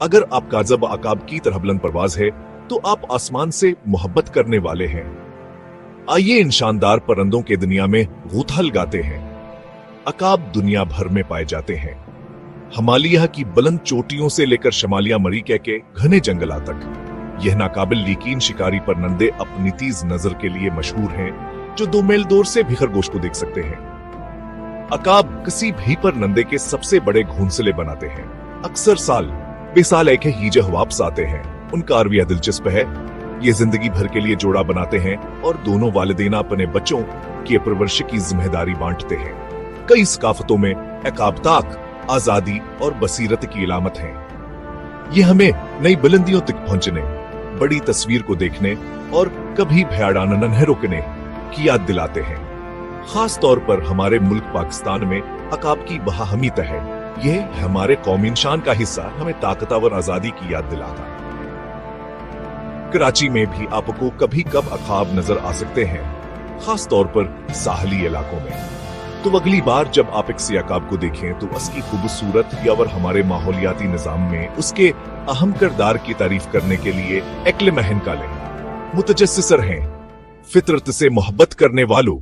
अगर आपका जब अकाब की तरह बुलंद परवाज है तो आप आसमान से मोहब्बत करने वाले हैं। आइए इन शानदार परिंदों के दुनिया में गूथल गाते हैं। अकाब दुनिया भर में पाए जाते हैं, हिमालय की बुलंद चोटियों से लेकर शमालिया मरीके के घने जंगलों तक। यह नाकाबिल यकीन शिकारी परिंदे अपनी तेज नजर के लिए मशहूर हैं, जो 2 मील दूर से भी खरगोश को देख सकते हैं। अकाब किसी भी परिंदे के सबसे बड़े घोंसले बनाते हैं। अक्सर साल बेसाल एक ही वापस आते हैं। उनका रवैया दिलचस्प है। ये जिंदगी भर के लिए जोड़ा बनाते हैं और दोनों वालिदैन अपने बच्चों की परवरिश की जिम्मेदारी बांटते हैं। कई सकाफतों में अकाब ताक, आजादी और बसीरत की इलामत है। ये हमें नई बुलंदियों तक पहुंचने, बड़ी तस्वीर को देखने और कभी भयाड़ाना न रुकने की याद दिलाते हैं। खास तौर पर हमारे मुल्क पाकिस्तान में अकाब की बहाहमीत है। यह हमारे कौमी निशान का हिस्सा हमें ताकतवर आजादी की याद दिलाता। कराची में भी आपको कभी कब अकाब नजर आ सकते हैं, खास तौर पर साहली इलाकों में। तो अगली बार जब आप एक अकाब को देखें तो उसकी खूबसूरत या हमारे माहौलियाती निजाम में उसके अहम किरदार की तारीफ करने के लिए अक्ल महन का लें। मुतजस्सिर हैं, फितरत से मोहब्बत करने वालों।